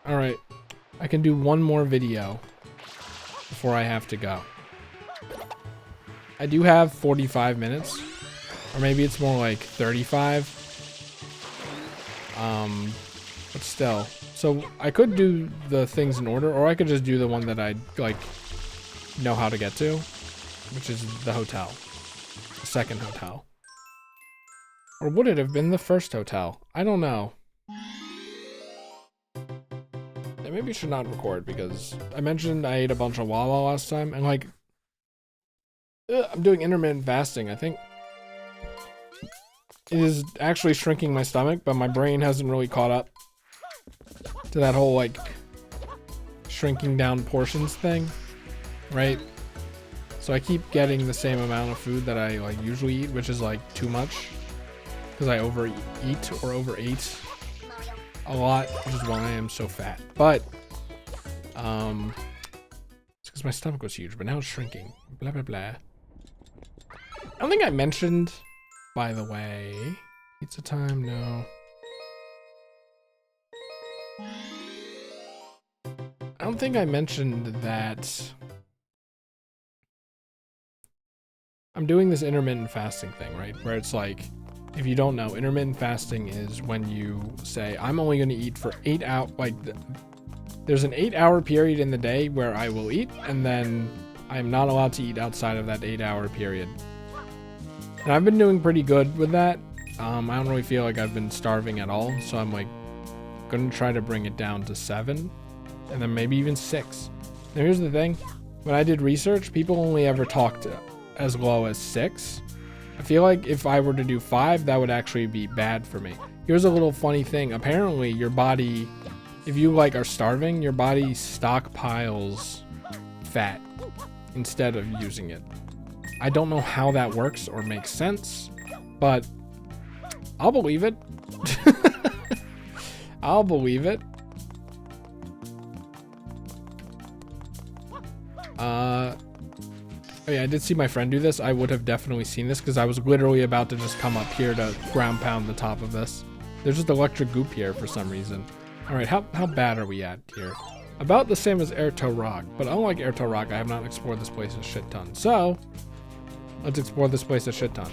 All right, I can do one more video before I have to go. I do have 45 minutes, or maybe it's more like 35. But still. So I could do the things in order, or I could just do the one that I like know how to get to, which is the hotel, the second hotel. Or would it have been the first hotel? I don't know. I maybe should not record because I mentioned I ate a bunch of Wawa last time, and like, I'm doing intermittent fasting. I think it is actually shrinking my stomach, but my brain hasn't really caught up to that whole like shrinking down portions thing, right? So I keep getting the same amount of food that I like usually eat, which is like too much because I overeat or overate a lot, which is why I am so fat. But it's because my stomach was huge, but now it's shrinking. Blah blah blah. I don't think I mentioned, by the way, pizza time. No. I don't think I mentioned that I'm doing this intermittent fasting thing, right? Where it's like, if you don't know, intermittent fasting is when you say, I'm only going to eat for 8 hours. Like, there's an 8-hour period in the day where I will eat, and then I'm not allowed to eat outside of that 8-hour period. And I've been doing pretty good with that. I don't really feel like I've been starving at all, so I'm like going to try to bring it down to 7. And then maybe even 6. Now here's the thing. When I did research, people only ever talked as low as 6. I feel like if I were to do 5, that would actually be bad for me. Here's a little funny thing. Apparently your body, if you like are starving, your body stockpiles fat instead of using it. I don't know how that works or makes sense, but I'll believe it. I'll believe it. Oh yeah, I did see my friend do this. I would have definitely seen this because I was literally about to just come up here to ground pound the top of this. There's just electric goop here for some reason. All right, how bad are we at here? About the same as Airto Rock, but unlike Airto Rock, I have not explored this place a shit ton. So let's explore this place a shit ton.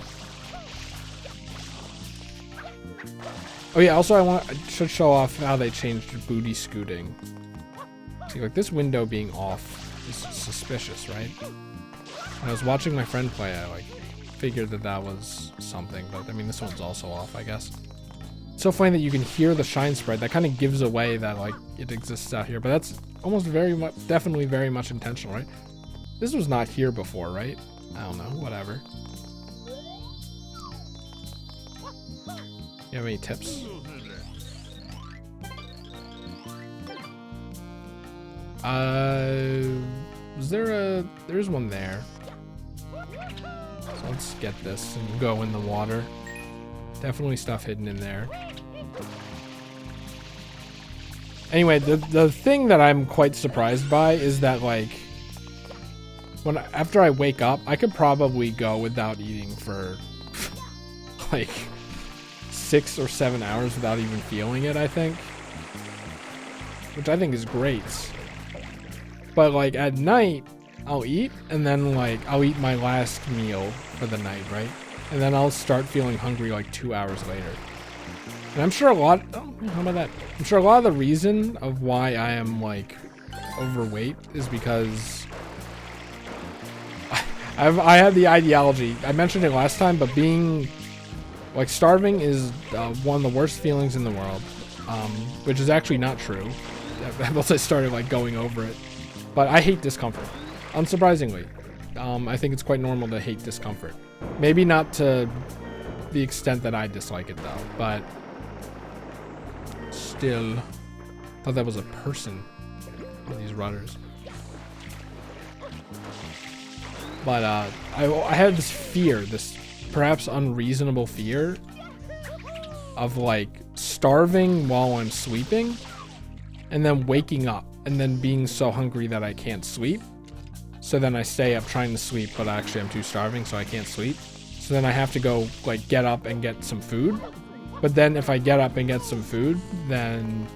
Oh yeah, also I should show off how they changed booty scooting. See, like this window being off is suspicious, right? When I was watching my friend play, I like figured that was something, but I mean this one's also off, I guess. It's so funny that you can hear the shine spread. That kind of gives away that like it exists out here, but that's almost definitely very much intentional, right? This was not here before, right? I don't know, whatever. You have any tips? There's one there. So let's get this and go in the water. Definitely stuff hidden in there. Anyway, the thing that I'm quite surprised by is that like after I wake up, I could probably go without eating for like 6 or 7 hours without even feeling it, I think. Which I think is great. But like at night, I'll eat and then like I'll eat my last meal for the night, right? And then I'll start feeling hungry like 2 hours later. And I'm sure how about that? I'm sure a lot of the reason of why I am like overweight is because I had the ideology. I mentioned it last time, but being like starving is one of the worst feelings in the world, which is actually not true. Once I started like going over it, but I hate discomfort. Unsurprisingly, I think it's quite normal to hate discomfort. Maybe not to the extent that I dislike it though, but still, I thought that was a person on these rudders. But I had this fear, this perhaps unreasonable fear of like starving while I'm sleeping and then waking up and then being so hungry that I can't sleep. So then I stay up trying to sleep, but actually I'm too starving, so I can't sleep. So then I have to go like get up and get some food. But then if I get up and get some food, then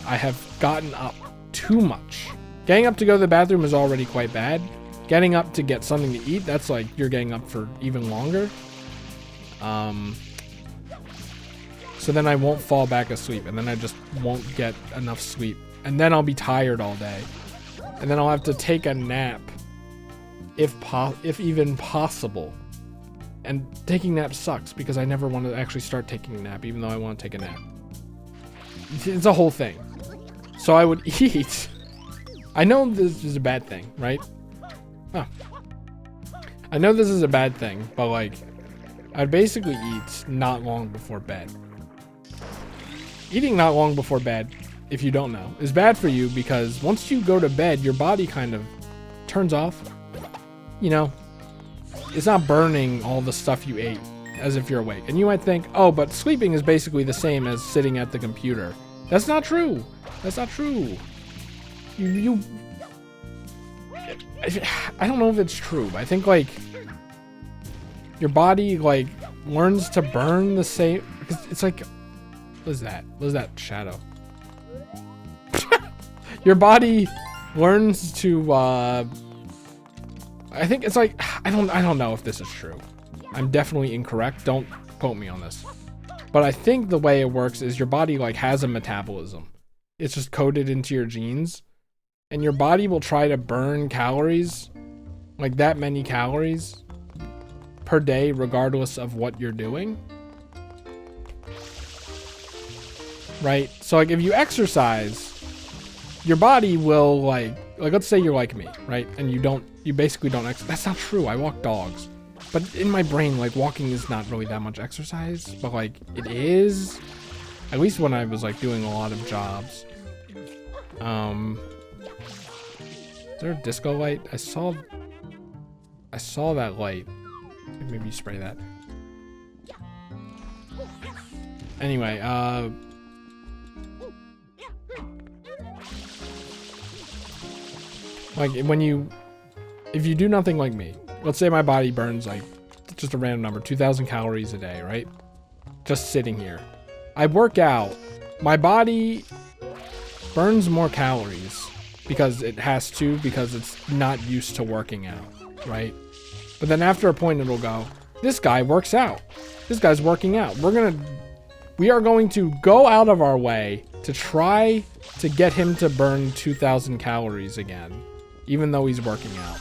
I have gotten up too much. Getting up to go to the bathroom is already quite bad. Getting up to get something to eat, that's like you're getting up for even longer. So then I won't fall back asleep, and then I just won't get enough sleep. And then I'll be tired all day. And then I'll have to take a nap, if even possible. And taking naps sucks, because I never want to actually start taking a nap, even though I want to take a nap. It's a whole thing. So I would eat. I know this is a bad thing, right? Oh. I know this is a bad thing, but like, I'd basically eat not long before bed. Eating not long before bed, if you don't know, is bad for you because once you go to bed, your body kind of turns off. You know, it's not burning all the stuff you ate as if you're awake. And you might think, oh, but sleeping is basically the same as sitting at the computer. That's not true. That's not true. I don't know if it's true, but I think like your body like learns to burn the same. It's like, what is that? What is that shadow? Your body learns to. I think it's like I don't know if this is true. I'm definitely incorrect. Don't quote me on this. But I think the way it works is your body like has a metabolism. It's just coded into your genes. And your body will try to burn calories, like that many calories per day, regardless of what you're doing. Right? So like if you exercise, your body will like let's say you're like me, right? And you basically don't exercise. That's not true. I walk dogs. But in my brain, like walking is not really that much exercise, but like it is, at least when I was like doing a lot of jobs. Is there a disco light? I saw that light. Maybe you spray that. Anyway, like if you do nothing like me, let's say my body burns like just a random number, 2,000 calories a day, right? Just sitting here. I work out. My body burns more calories because it has to, because it's not used to working out, right? But then after a point it'll go, this guy works out. This guy's working out. We are going to go out of our way to try to get him to burn 2,000 calories again, even though he's working out.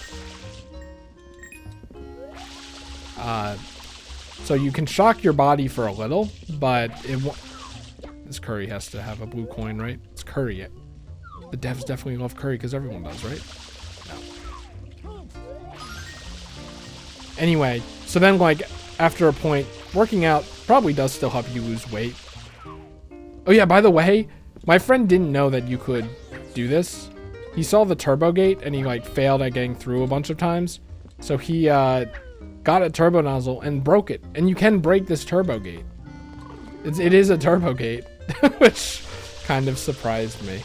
So you can shock your body for a little, but this curry has to have a blue coin, right? It's curry. The devs definitely love curry because everyone does, right? No. Anyway, so then like after a point, working out probably does still help you lose weight. Oh yeah, by the way, my friend didn't know that you could do this. He saw the turbo gate and he like failed at getting through a bunch of times. So he got a turbo nozzle and broke it. And you can break this turbo gate. It is a turbo gate, which kind of surprised me.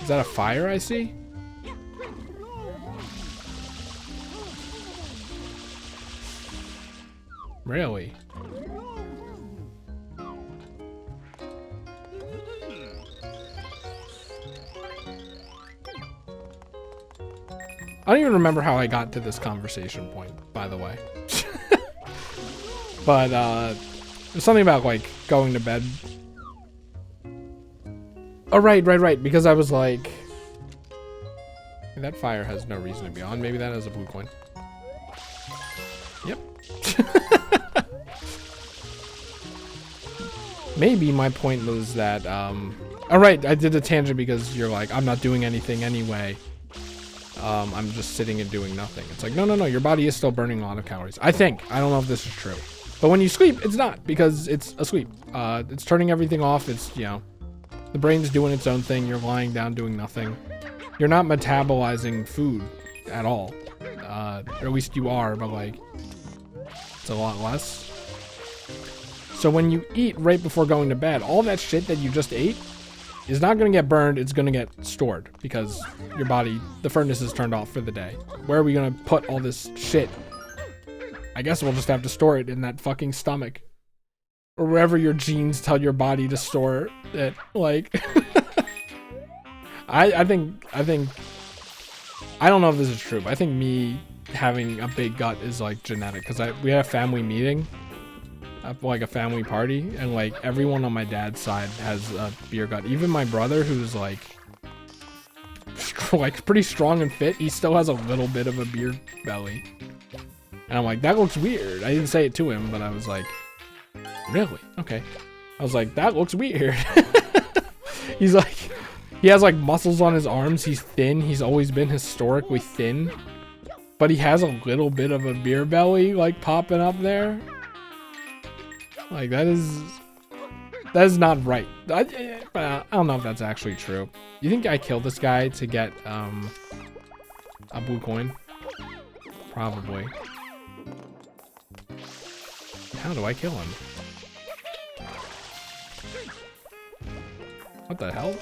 Is that a fire I see? Really? I don't even remember how I got to this conversation point, by the way. But there's something about like going to bed. Oh, right. Because I was like, that fire has no reason to be on. Maybe that has a blue coin. Yep. Maybe my point was that, all right, I did a tangent because you're like, I'm not doing anything anyway. I'm just sitting and doing nothing. It's like, no, your body is still burning a lot of calories. I think. I don't know if this is true. But when you sleep, it's not, because it's asleep. It's turning everything off. It's, you know, the brain's doing its own thing. You're lying down doing nothing. You're not metabolizing food at all. Or at least you are, but like, it's a lot less. So when you eat right before going to bed, all that shit that you just ate is not going to get burned. It's going to get stored because your body, the furnace is turned off for the day. Where are we going to put all this shit? I guess we'll just have to store it in that fucking stomach. or wherever your genes tell your body to store it. Like, I think, I don't know if this is true, but I think me having a big gut is like genetic, because we had a family meeting, like a family party, and like everyone on my dad's side has a beer gut. Even my brother, who's like pretty strong and fit, he still has a little bit of a beer belly. And I'm like, that looks weird. I didn't say it to him, but I was like, really? Okay. I was like, that looks weird. He's like, he has like muscles on his arms. He's thin. He's always been historically thin. But he has a little bit of a beer belly like popping up there. Like that is not right. But I don't know if that's actually true. You think I killed this guy to get a blue coin? Probably. How do I kill him? What the hell?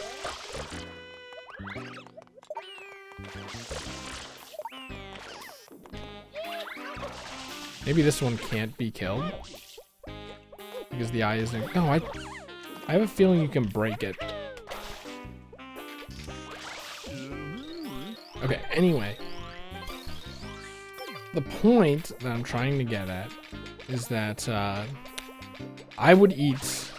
Maybe this one can't be killed because the eye isn't. No, I have a feeling you can break it. Okay, anyway. The point that I'm trying to get at is that I would eat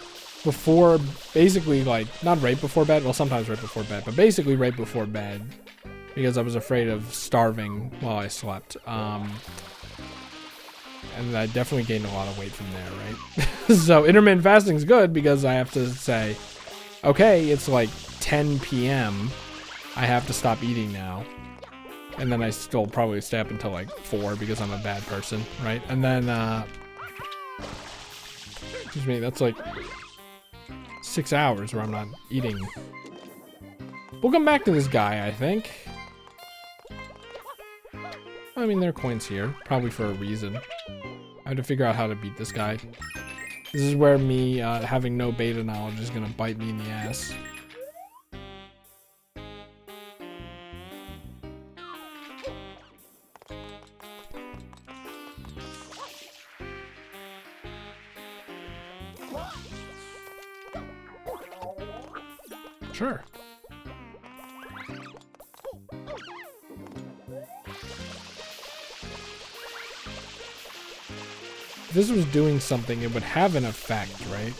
before, basically, like, not right before bed, well, sometimes right before bed, but basically right before bed, because I was afraid of starving while I slept. And I definitely gained a lot of weight from there, right? So intermittent fasting is good because I have to say, okay, it's like 10 p.m. I have to stop eating now. And then I still probably stay up until like 4 because I'm a bad person, right? And then, excuse me, that's like 6 hours where I'm not eating. We'll come back to this guy, I think. I mean, there are coins here, probably for a reason. I have to figure out how to beat this guy. This is where me having no beta knowledge is gonna bite me in the ass. Sure. If this was doing something, it would have an effect, right?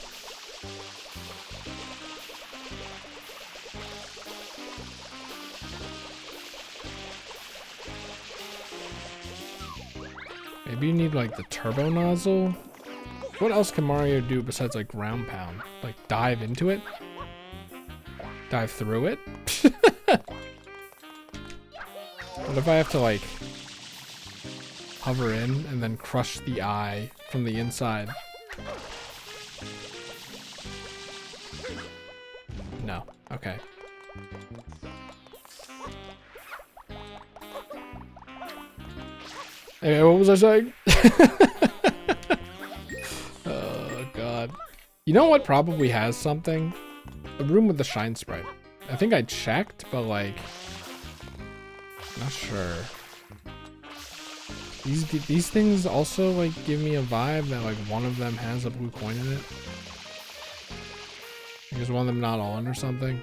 Maybe you need like the turbo nozzle? What else can Mario do besides like ground pound? Like dive into it? Dive through it? What if I have to like hover in and then crush the eye from the inside? No. Okay. Anyway, what was I saying? Oh god. You know what probably has something? The room with the shine sprite. I think I checked, but like, not sure. These things also like give me a vibe that like one of them has a blue coin in it. Is one of them not on or something?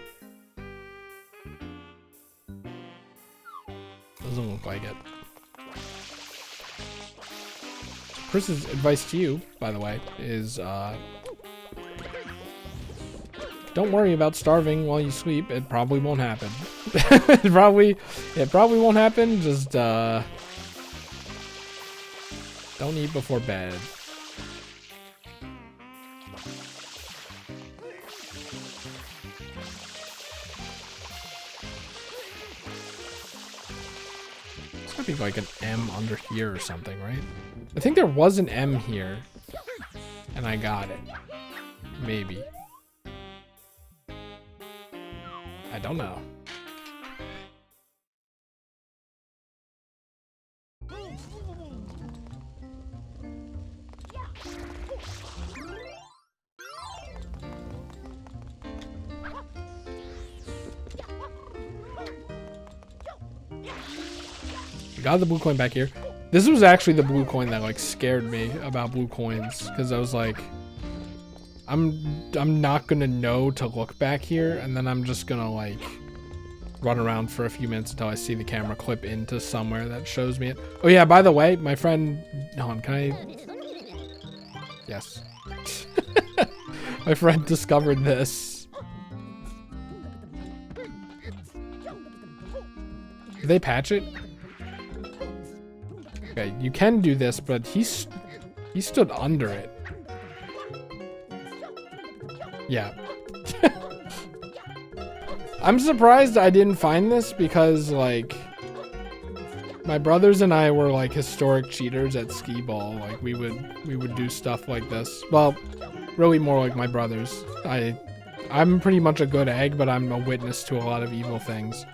Doesn't look like it. Chris's advice to you, by the way, is don't worry about starving while you sleep. It probably won't happen. it probably won't happen. Just don't eat before bed. It's gotta be like an M under here or something, right? I think there was an M here, and I got it. Maybe. I don't know. We got the blue coin back here. This was actually the blue coin that like scared me about blue coins, because I was like, I'm not gonna know to look back here, and then I'm just gonna like run around for a few minutes until I see the camera clip into somewhere that shows me it. Oh yeah, by the way, my friend, hold on, can I? Yes. My friend discovered this. Did they patch it? Okay, you can do this, but he stood under it. Yeah. I'm surprised I didn't find this because, like, my brothers and I were like historic cheaters at skee ball. Like we would do stuff like this. Well, really more like my brothers. I'm pretty much a good egg, but I'm a witness to a lot of evil things.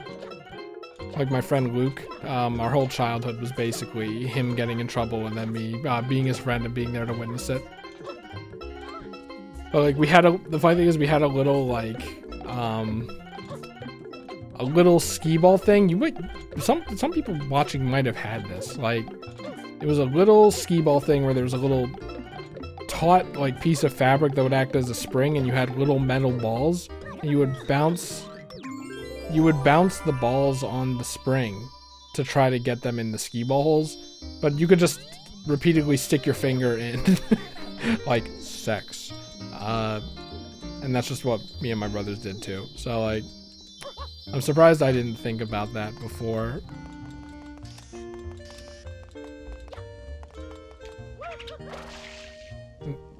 Like my friend Luke, our whole childhood was basically him getting in trouble and then me being his friend and being there to witness it. But like the funny thing is we had a little like a little skee ball thing. You might some people watching might have had this. Like it was a little skee ball thing where there was a little taut like piece of fabric that would act as a spring, and you had little metal balls, and you would bounce the balls on the spring to try to get them in the skee ball holes, but you could just repeatedly stick your finger in like sex. And that's just what me and my brothers did too. So like I'm surprised I didn't think about that before.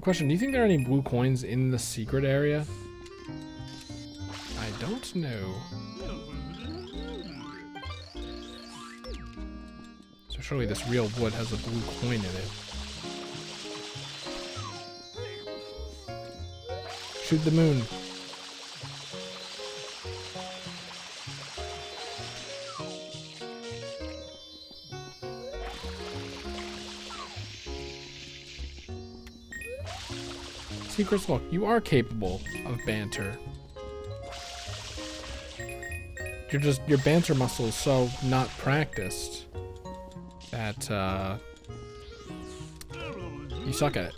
Question, do you think there are any blue coins in the secret area? I don't know. So surely this real wood has a blue coin in it. Shoot the moon. Secrets, look, you are capable of banter. Your banter muscle is so not practiced that you suck at it.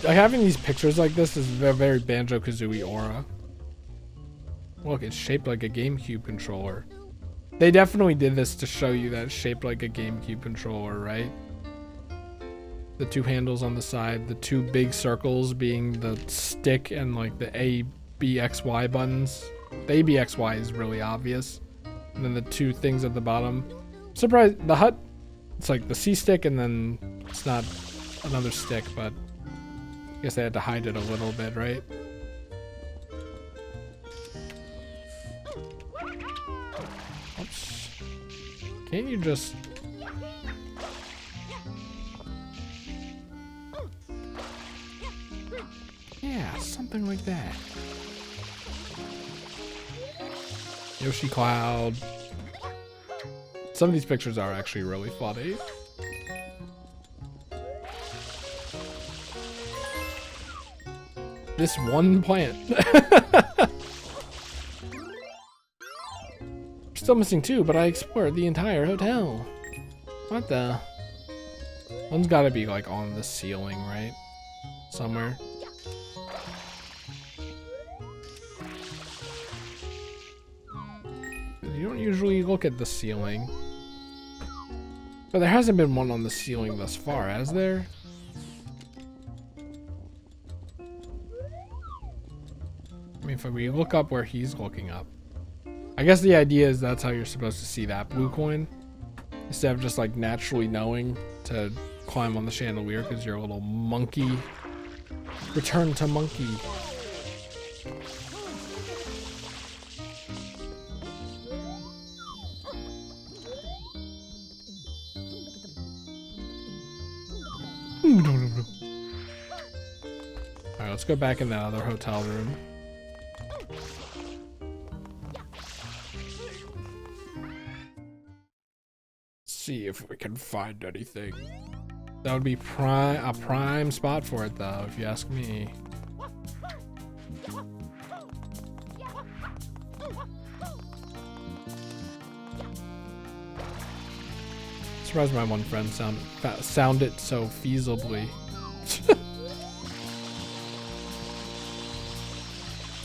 Having these pictures like this is a very Banjo-Kazooie aura. Look, it's shaped like a GameCube controller. They definitely did this to show you that it's shaped like a GameCube controller, right? The two handles on the side, the two big circles being the stick and like the A, B, X, Y buttons. The A, B, X, Y is really obvious. And then the two things at the bottom. Surprised, the hut, it's like the C stick and then it's not another stick, but I guess they had to hide it a little bit, right? Oops. Can't you just... Yeah, something like that. Yoshi Cloud. Some of these pictures are actually really funny. This one plant. Still missing two, but I explored the entire hotel. What the? One's gotta be like on the ceiling, right? Somewhere. You don't usually look at the ceiling. But there hasn't been one on the ceiling thus far, has there? I mean, if we look up where he's looking up. I guess the idea is that's how you're supposed to see that blue coin. Instead of just like naturally knowing to climb on the chandelier because you're a little monkey. Return to monkey. Alright, let's go back in that other hotel room. See if we can find anything. That would be a prime spot for it though, if you ask me. surprised my one friend sounded so feasibly.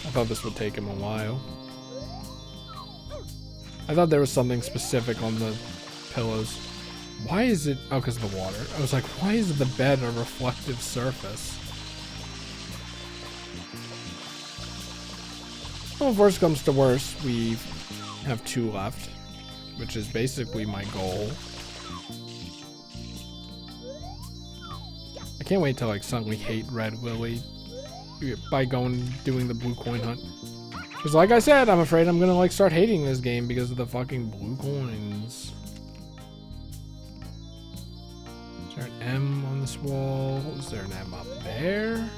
I thought this would take him a while. I thought there was something specific on the pillows. Why is it? Oh, because of the water. I was like, why is the bed a reflective surface? Well, if worst comes to worst, we have 2 left, which is basically my goal. I can't wait to like suddenly hate Red Lily by doing the blue coin hunt. Because like I said, I'm afraid I'm gonna like start hating this game because of the fucking blue coins. Is there an M on this wall? Is there an M up there?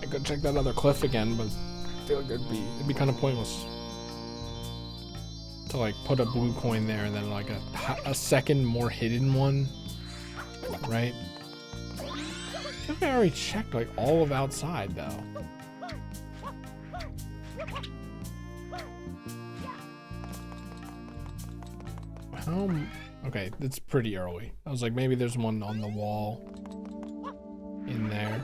I could check that other cliff again, but I feel like it'd be kind of pointless to like put a blue coin there and then like a second more hidden one, right? I feel like I already checked like all of outside though. Okay, it's pretty early. I was like, maybe there's one on the wall in there.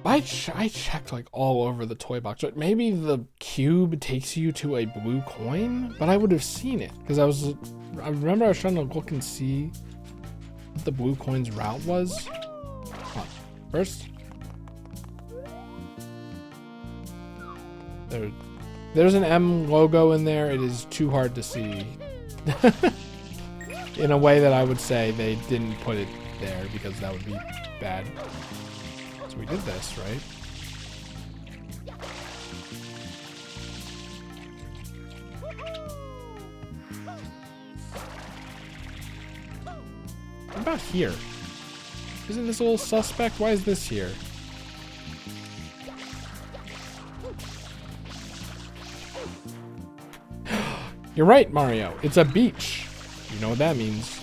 I checked like all over the toy box. Maybe the cube takes you to a blue coin, but I would have seen it because I remember I was trying to look and see what the blue coin's route was. First, there's an M logo in there. It is too hard to see in a way that I would say they didn't put it there because that would be bad. So we did this, right? What about here? Isn't this a little suspect? Why is this here? You're right, Mario. It's a beach. You know what that means.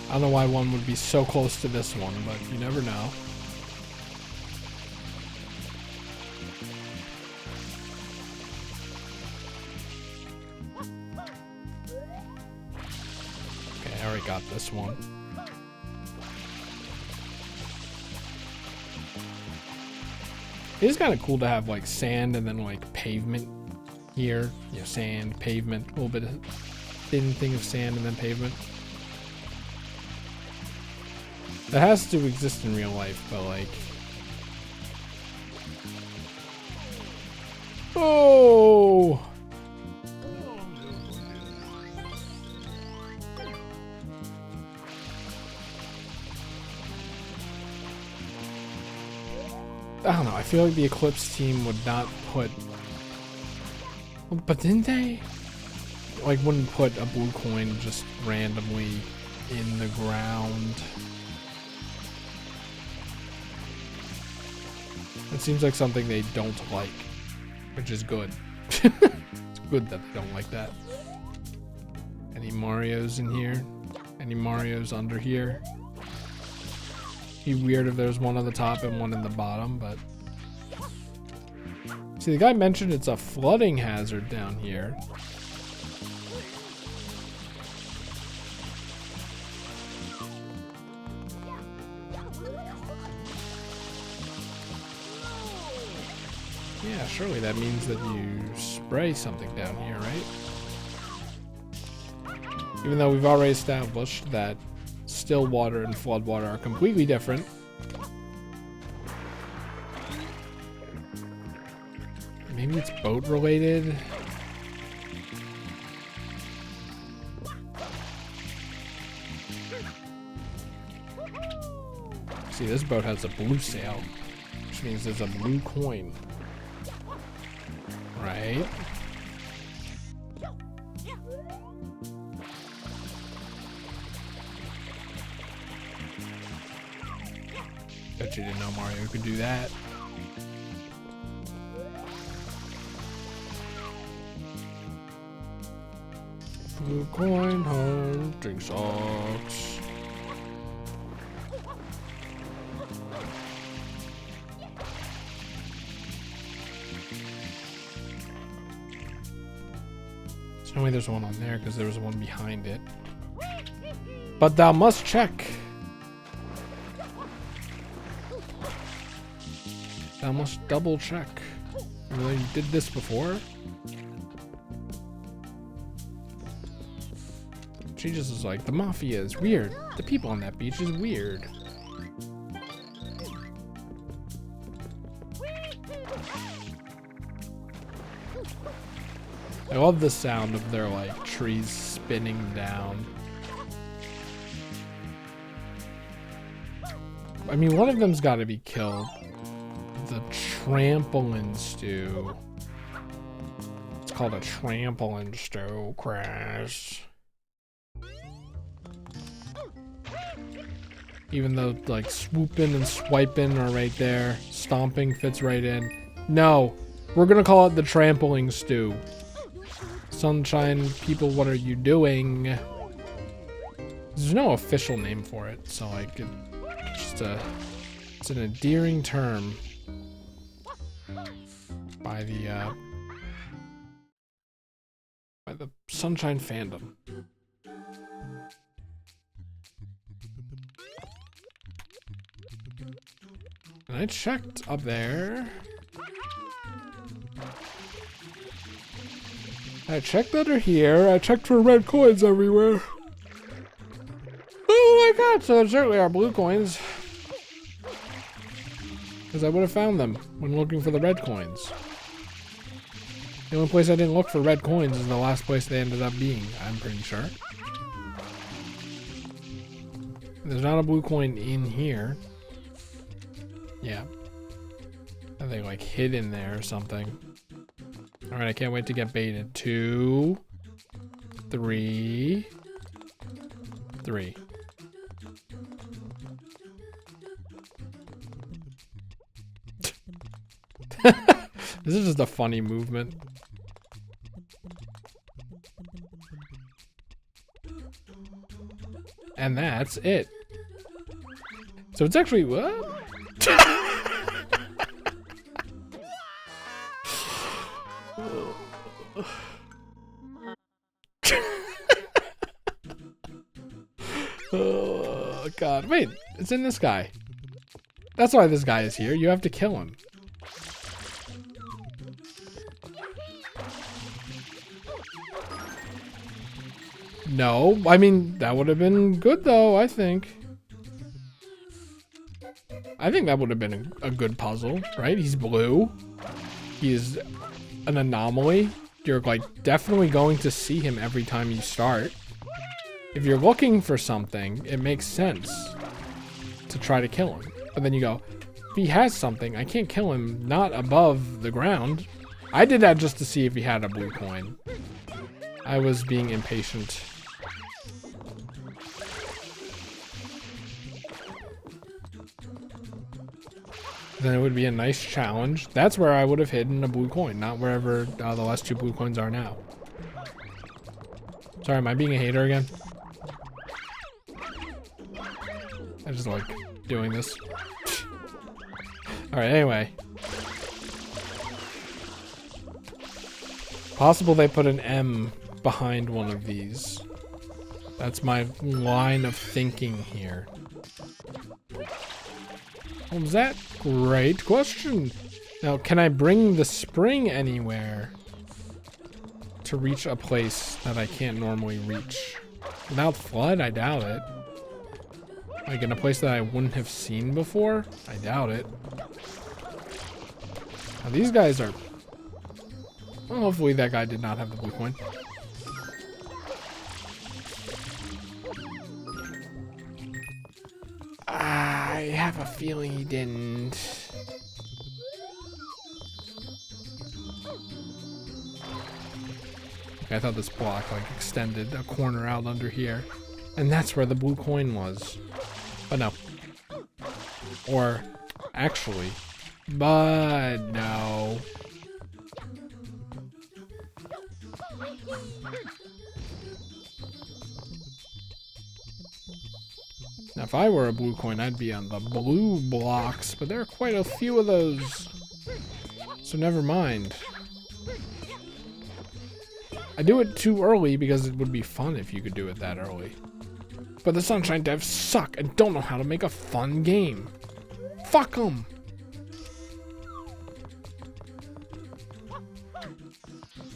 I don't know why one would be so close to this one, but you never know. Okay, I already got this one. It is kind of cool to have like sand and then like pavement here. You know, sand, pavement, a little bit of thin thing of sand and then pavement. That has to exist in real life, but like... Oh! I don't know, I feel like the Eclipse team would not put... But didn't they? Like, wouldn't put a blue coin just randomly in the ground. It seems like something they don't like, which is good. It's good that they don't like that. Any Marios in here? Any Marios under here? Be weird if there's one on the top and one in the bottom, but... See, the guy mentioned it's a flooding hazard down here. Yeah, surely that means that you spray something down here, right? Even though we've already established that still water and flood water are completely different. Maybe it's boat related. See, this boat has a blue sail, which means there's a blue coin. Right? Bet you didn't know Mario could do that. Blue coin hunting socks. There's no way there's one on there because there was one behind it. But thou must check. Thou must double check. You really did this before? She just is like, the mafia is weird. The people on that beach is weird. I love the sound of their like trees spinning down. I mean, one of them's got to be killed. The trampoline stew. It's called a trampoline stew, Crash. Even though like swooping and swiping are right there, stomping fits right in. No, we're gonna call it the trampoline stew. Sunshine people, what are you doing? There's no official name for it, so like it's an endearing term by the Sunshine fandom. And I checked up there. I checked under here. I checked for red coins everywhere. Oh my god, so there certainly are blue coins. Because I would have found them when looking for the red coins. The only place I didn't look for red coins is the last place they ended up being, I'm pretty sure. There's not a blue coin in here. Yeah. I think like hid in there or something. Alright, I can't wait to get baited. 2, 3, 3. This is just a funny movement. And that's it. So it's actually what? Oh god. Wait, it's in this guy. That's why this guy is here. You have to kill him. No, I mean, that would have been good though, I think. I think that would have been a good puzzle, right? He's blue. He's an anomaly. You're like definitely going to see him every time you start. If you're looking for something, it makes sense to try to kill him. But then you go, if he has something, I can't kill him not above the ground. I did that just to see if he had a blue coin. I was being impatient. Then it would be a nice challenge. That's where I would have hidden a blue coin, not wherever the last 2 blue coins are now. Sorry, am I being a hater again? I just like doing this. Alright, anyway. Possible they put an M behind one of these. That's my line of thinking here. What was that? Great question. Now, can I bring the spring anywhere to reach a place that I can't normally reach? Without flood, I doubt it. Like in a place that I wouldn't have seen before? I doubt it. Now these guys are... Well, hopefully that guy did not have the blue coin. I have a feeling he didn't. Okay, I thought this block like extended a corner out under here. And that's where the blue coin was. But no. Or, actually, but no. Now, if I were a blue coin, I'd be on the blue blocks, but there are quite a few of those. So never mind. I do it too early because it would be fun if you could do it that early. But the Sunshine devs suck and don't know how to make a fun game. Fuck them!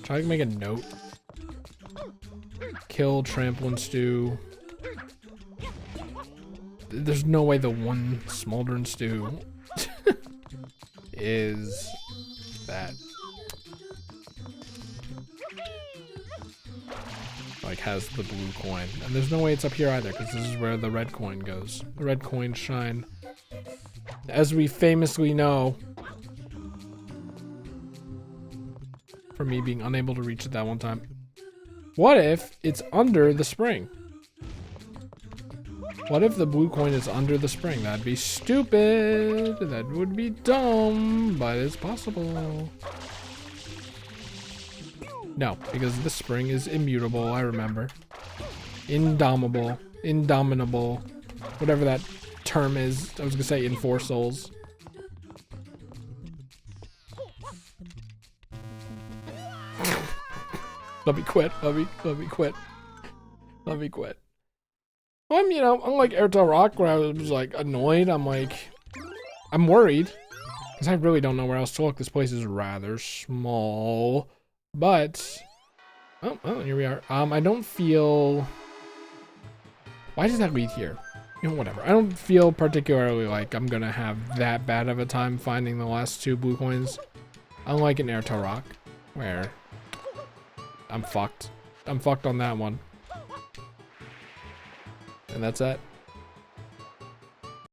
Try to make a note. Kill, trample, and stew. There's no way the one smoldering stew is that. Like, has the blue coin. And there's no way it's up here either, because this is where the red coin goes. The red coins shine. As we famously know. For me being unable to reach it that one time. What if it's under the spring? What if the blue coin is under the spring? That'd be stupid. That would be dumb, but it's possible. No, because the spring is immutable, I remember. Indomitable. Indomitable. Whatever that term is. I was gonna say in 4 souls. Let me quit. Let me quit. Let me quit. I'm, you know, unlike Airtel Rock where I was like annoyed, I'm worried. Because I really don't know where else to look. This place is rather small. But, oh, here we are. I don't feel, why does that lead here? You know, whatever. I don't feel particularly like I'm gonna have that bad of a time finding the last 2 blue coins. Unlike in Airtel Rock, where I'm fucked. I'm fucked on that one. And that's it.